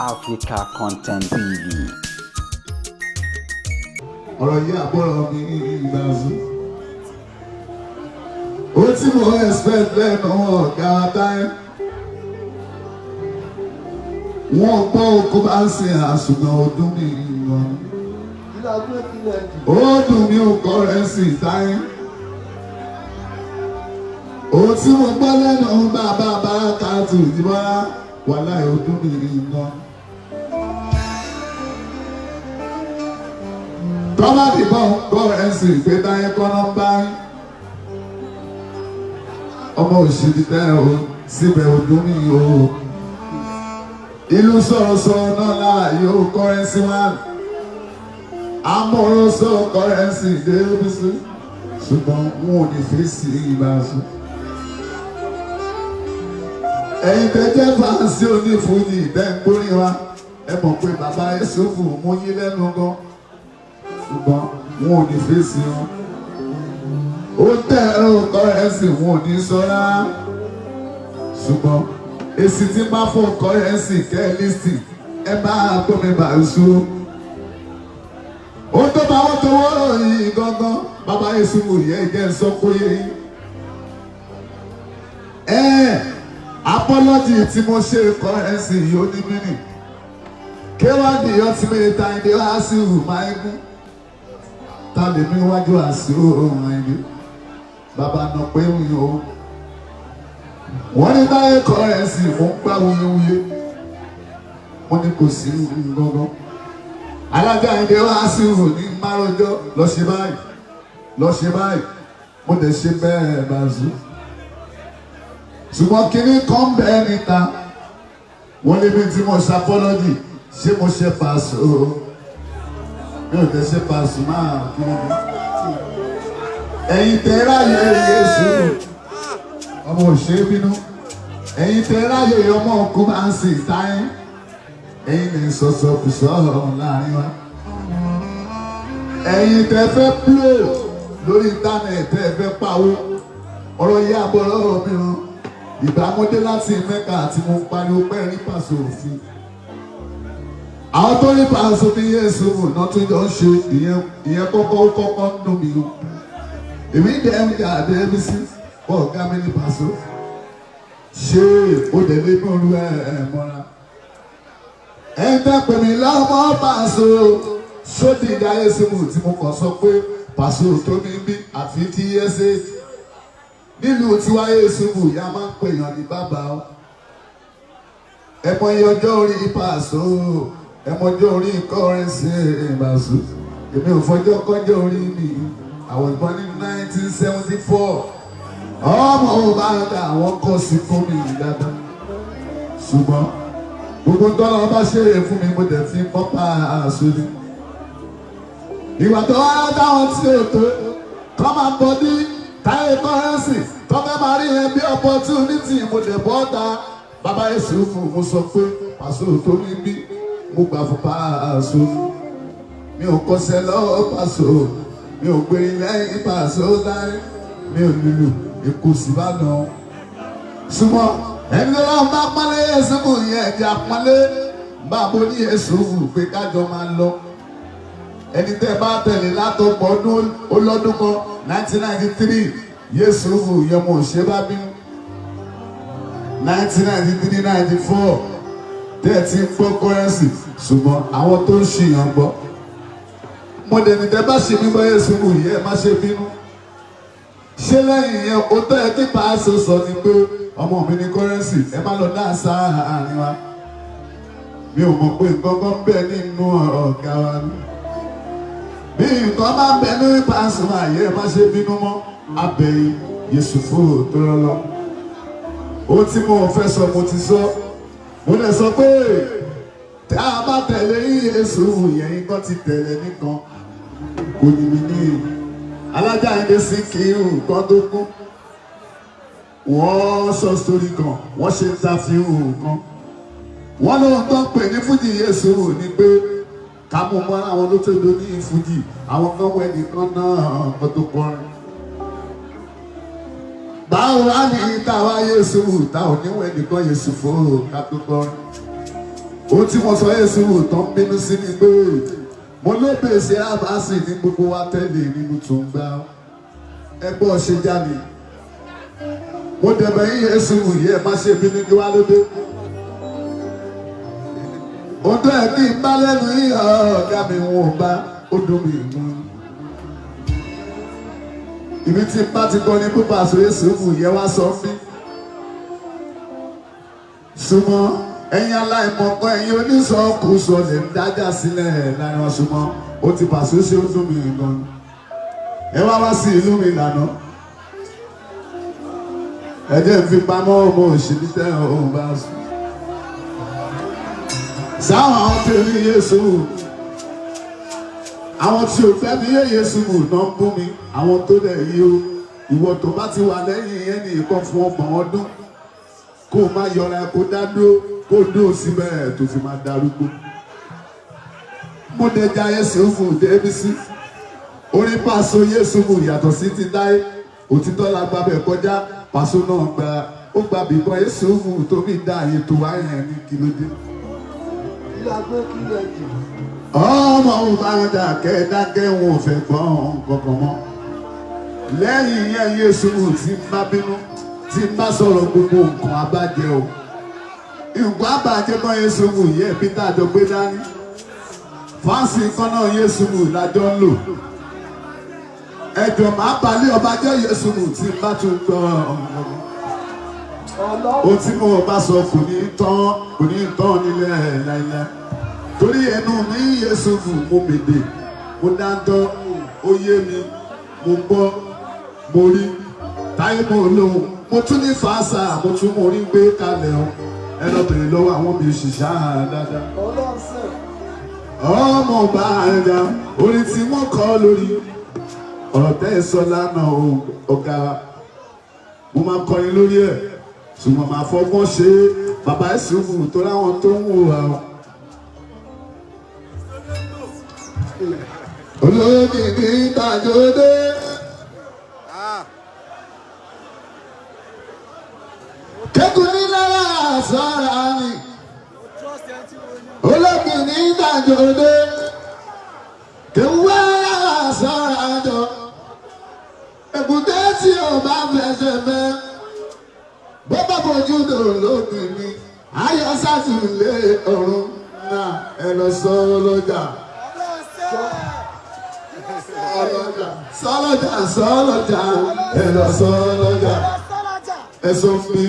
Africa Content TV. Ọ̀rọ̀ yìí àbọ̀rọ̀ mi ìgbàzú. Ó tí mo expect lẹ́nu ọ̀gá táyé. Wọ́n gbọ́ oko bá ń sin àṣùnà ọdún mi ìran. Ó dùn mí ò currency táyé. Ó tí mo gbọ́ lẹ́nu bàbá Bárakàtù ìdíbọ́lá wàhálà ọdún mi ìran. Tọ́lá dìbọn currency pé táyé kọ́nà ń bá rí. Ọmọ òṣèlú tẹ́ o síbẹ̀ ọdún mi o. Ìlú sọ̀rọ̀sọ̀rọ̀ náà lára yóò currency one. Amọ̀rọ̀ sọ currency débísí. Ṣùgbọ́n wọn ò ní fèsì ìbáṣu. Ẹ̀yin tẹ́ jẹ́ fàásì onífúnni ìdẹ́gbórí wa. Ẹ mọ̀ pé bàbá Yẹ́sùfù mú yín lẹ́nu gan. Ṣùgbọ́n wọn ò ní fèsì wọn. Ó tẹ̀ ẹ̀rọ currency wọn ò ní sọ rárá. Ṣùgbọ́n èsì tí bá fún currency kẹ́lísì ẹ máa gbómi bàṣú. Ó tó bá wọ́n tó wọ́rọ̀ yìí gangan bàbá Yẹ́sùfù yẹ jẹ́ sọ́kóyè yìí. Apology tí mo ṣe currency yìí ó ní mínì. Kéwàdì ọtí mi ta ìdí wá sí ìhùmáìgún. Ta lè mi wájú àṣírò ohun ẹni bàbá nà pé wùyí o. Wọ́n ní Táyé currency mò ń gbá wuyewuye. Wọ́n ní kò sí gbọ́ngàn. Alága ìdè wá sí ìhù ní márọjọ́ lọ ṣe báyìí. Lọ ṣe báyìí. Mo dẹ̀ ṣe bẹ́ẹ̀ bàzú. Ṣùgbọ́n kíní kan bẹ́ẹ̀ níta. Wọ́n lé mi tí mo ṣe apology. Ṣé mo ṣe pàṣẹ o? Mi ò tẹ́ ṣe Pasuma kí ni. Ẹ̀yin tẹ́ ráyè Yéṣu ọmọ òṣèré bínú. Ẹ̀yin tẹ́ ráyè ọmọ òkú máa ń sìn táyé. Ẹ̀yin ní sọ̀sọ̀ kù sọ̀rọ̀ láàrin wa. Ẹ̀yin tẹ́ fẹ́ play lórí íńtánẹ̀tì tẹ́ fẹ́ pawó. Ọ̀rọ̀ yìí àbọ̀ lọ́rọ̀ mìíràn. Ìbámọ́dé láti Mẹ́kà àti mo pariwo pẹ́ rí pàṣẹ òfin. Àwọn tó ní pàṣẹ ní Yéṣu náà tún jọ ń ṣe ìyẹn kọ́kọ́ ń dùn mí o. Èmi dẹ̀ ń jà débísí ọ̀gá mi ní pàṣẹ. Ṣé o dẹ̀ lé mọ́ olú ẹ̀ mọ́ra? Ẹ ń tẹ́ pè mí lọ́mọ pàṣẹ sódì ìdá Yéṣu tí mo kàn sọ pé pàṣẹ tó ní bí àfi tí Yéṣu. Nílùú tiwa Yéṣu ìyá máa ń pè yàn ní bàbá o. Ẹ̀mọ iye ọjọ́ orí pàṣẹ ẹmọjọ́ orí currency ìbàṣú. Èmi ò fọjọ́ kọjọ́ orí mi. I was born in 1974. Ọmọ ọba ọ̀dà àwọn kọ́ sí fún mi dáadáa. Ṣùgbọ́n gbogbo tọ́lọ́ bá ṣeré fún mi mo dẹ̀ fi pọ́pá àṣírí. Ìwà tó wá dáwọn tí ò tó kọ́ máa bọ́ ní Táyé currency tó fẹ́ máa rí ẹ bí opportunity mo dẹ̀ bọ́ ta. Bàbá Yẹ́ṣu fún mo sọ pé pàṣẹ tó ní bí mo gbà fún pàṣẹ. Mi ò kọsẹ̀ lọ́wọ́ pàṣẹ. Mi ò gbé lẹ́yìn pàṣẹ láyé. Mi ò nílò èkó sí Ìbàdàn. Ṣùgbọ́n ẹni tó lọ́wọ́ bá pọ́nlé Yẹ́ṣu fún yẹn ẹ̀jẹ̀ àpọ́nlé. Báwo ní Yẹ́ṣu fún pé kájọ máa lọ. Ẹni tẹ́ bá tẹ̀lé látọ̀pọ̀ ọdún olọ́dún kan 1993 Yẹ́ṣu fún yẹn mo ṣe bá bínú. 1993-94 tẹ́ẹ̀tì gbọ́ currency ṣùgbọ́n àwọn tó ń ṣìyàn gbọ́. Mo dẹ̀ ní tẹ́ bá ṣe mí bọ́ Yẹ́ṣu fún yìí ẹ má ṣe bínú. Ṣé lẹ́yìn yẹn o tọ́ ẹ kí pàṣẹ sọ ni pé ọmọ mi ní currency ẹ má lọ dá sáàárín wa. Mi ò mọ̀ pé nǹkan bẹ nínú ọ̀gá wa ni. Bí nǹkan bá bẹ ní Pasuma yìí ẹ má ṣe bínú mọ́. Abẹ́yìn Yẹ́ṣu fún tó lọ́lọ́. Ó tí mo fẹ́ sọ mo ti sọ. Mo lè sọ pé tí a bá tẹ̀lé Yẹ́ṣu yẹn nǹkan ti tẹ̀lé nìkan. Kò ní mi ní alájà ẹni sí kí nǹkan tó kú. Wọ́n sọ sórí kan, wọ́n ṣe ṣàfihàn kan. Wọ́n ló ń tán pè ní fújì Yẹ́ṣu ni pé ká mú mọ́ àwọn ló tó do ní fújì. Àwọn kan wẹ̀ nìkan náà kan tó kọrin. Báwo wá ní táwa Yẹ́ṣu ta ò níwẹ̀ nìkan Yẹ́ṣu fún ká tó kọrin. ó tí mo sọ Jésù tán bínú sí mi pé mo ló bèsè àbáṣì ní gbogbo wa tẹ́lẹ̀ nínú tó ń gbá ẹgbọ́n ṣe jáde mo dẹ̀bẹ̀ yín Jésù yìí ẹ má ṣe bínú kí wá lóde ọdún ẹ̀ kí n bá lẹ́nu yín ọ̀gá mi wọn ò bá ó dùn mí mú ibi tí bá ti kọ́ ní pípa àṣọ Jésù yẹ wá sọ fún súnmọ́ ẹ̀yin aláìmọ̀kan ẹ̀yin oníṣọ́kùsọ lè ń dájà sílẹ̀ láàrin wọn súnmọ́ ó ti pàṣẹ ṣe ó dùn mí gan ẹ wá sí ìlú mi lànà ẹ̀jẹ̀ ń fi pamọ́ ọmọ òṣèlú tẹ́ ọ̀hún bá sùn sáwọn àwọn tó ní Jésù àwọn tí ò fẹ́ mi yé Jésù náà ń bú mi àwọn tó dẹ̀ yí o ìwọ tó bá ti wà lẹ́yìn ẹni ìkan fún ọgbọ̀n ọdún kó o má yọra kó dá dúró kó o dúró síbẹ̀ tó fi máa darúgbó mo dẹja Jésù débísí orí Paso Jésù yàtọ̀ sí ti dáé òtítọ́ la gba bẹ̀ kọjá Paso náà ó gba bìkan Jésù tóbi dá àyè tó wáyé ní kílódé. ọmọ òbáradà kẹ́ẹ̀dákẹ́ wọn ò fẹ́ gbọ́n kankan mọ́ lẹ́yìn yẹn Jésù tí ń bá bínú tí ń bá sọ̀rọ̀ gbogbo nǹkan abájẹ́ o nǹkan abájẹ́ kan Jésù yẹ Peter àjọ gbé dání fáǹsì kan náà Jésù lájọ ń lò ẹ̀jọ̀ máa balẹ̀ ọba jẹ́ Jésù tí ń bá tún gbọ́ o tí mo bá sọ kò ní tán nílẹ̀ láìláì torí ẹnu mi Jésù mo mèdè mo dáńtọ́ ó yé mi mo gbọ́ mo rí táyé mo lóhùn mo tún ní fàásà mo tún mo rí gbé kalẹ̀ o ẹ lọ bèrè lọ́wọ́ àwọn mi òṣìṣẹ́ dáadáa ọmọ ọba àrẹ̀dá orin tí wọ́n kọ́ lórí ọ̀rọ̀ tẹ́ ẹ sọ lánàá ọ̀gá mo máa kọrin lórí ẹ̀ ṣùgbọ́n máa fọgbọ́n ṣe bàbá ẹ̀sùn tó láwọn tó ń wò wá o. olóògì ní ìtàjọ́dé. kékun ní lára àṣàrà ni olóògì ní ìtàjọ́dé. kéwàá lára àṣàrà jọ èbúté tí o bá fẹsẹ̀ mẹ́ bó bá fojú dò lóògì ni ayọ̀ sátúlé ọ̀run náà ẹ lọ sọ lọ́jà. Sọ́lọ́jà, ẹ lọ sọ́lọ́jà, ẹ sọ fún mi,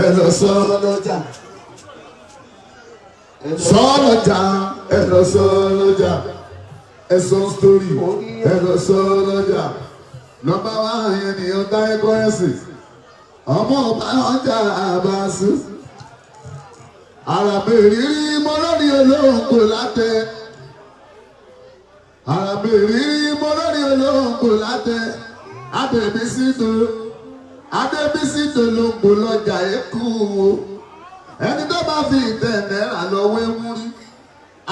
ẹ lọ sọ́lọ́jà, sọ́lọ́jà, ẹ lọ sọ́lọ́jà, ẹ sọ sítórí, ẹ lọ sọ́lọ́jà. Nọ́mbà wá yẹn ni ó Taye Currency, ọmọ ọba ọjà àbáṣú. Àràbèrè mo lórí Olongbo látẹ. Àràbèrè mo lórí Olongbo látẹ. Adébísí Olongbo lọ́jà Èkó o. Ẹni tó bá fi ìtẹ̀ náírà lọ wé wúrí.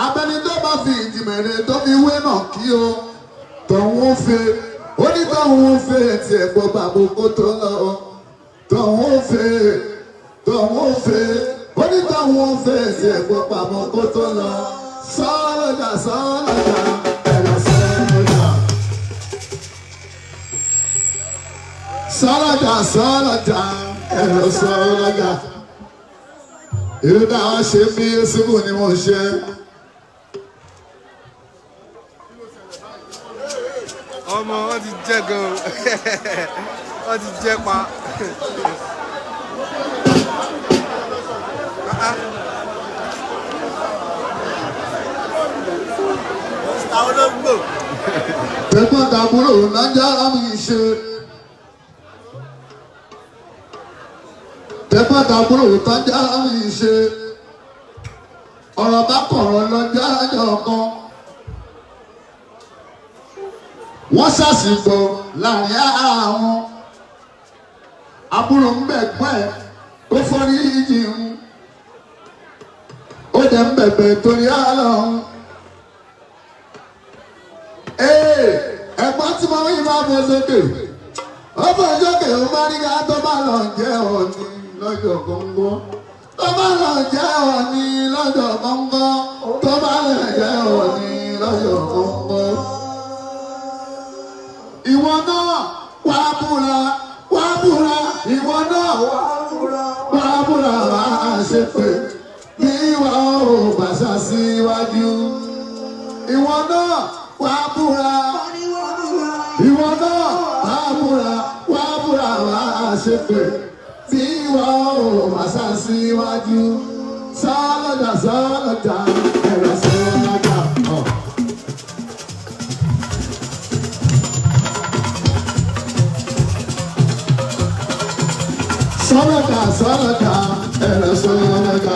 Abẹni tó bá fi ìjìmẹ̀rẹ̀ tó fi wé náà kí o. Tọ̀hún fẹ́, ó ní tọ̀hún fẹ́ tiẹ̀ gbọ́ bàbá kó tó lọ. Tọ̀hún fẹ́, ó ní tọ̀hún fẹ́ tiẹ̀ gbọ́ bàbá kó tó lọ. Sọ́lọ́jà, ẹ̀rọ sọ́lọ́jà. Sọ́lọ́jà, ẹ̀rọ sọ́lọ́jà. Ìlú táwọn ṣe bí Yéṣubù ni mo ṣe. Ọmọ wọn ti jẹ gan wọn ti jẹ pa. Olongbo. Tẹ̀gbọ́n tàbúrò lájà mi ṣe. Tẹ̀gbọ́n tàbúrò tájà mi ṣe. Ọ̀rọ̀ bá kọ̀rọ̀ lọ́jà àjọ kan. Wọ́n ṣàṣìgbọ̀ láàrin àwọn. Àbúrò ń bẹ̀gbọ́n ẹ̀ ó fọ́rí ìjì ń. Ó jẹ́ ń bẹ̀bẹ̀ torí àlọ́. Ẹ̀gbọ́n tí mo rí máa bọ̀ sókè. Ó bọ̀ sókè ó bá rí ká tó bá lọ jẹ́ òní lọ́jọ́ kọ̀ọ̀kan. Tó bá lọ jẹ́ òní lọ́jọ́ kọ̀ọ̀kan. bá lè jẹ́ òní lọ́jọ́ tó ń bọ̀. Ìwọ náà wá búra, ìwọ náà wá búra wá ṣe pé bí ìwọ ò bá ṣàṣìwájú. Ìwọ náà wá búra, ìwọ náà wá búra wá ṣe pé bí ìwọ ò bá ṣàṣìwájú. Sálọ̀dà, ẹ̀rọ sálọ̀dà. Sálọ̀dà, ẹ̀rọ sálọ̀dà.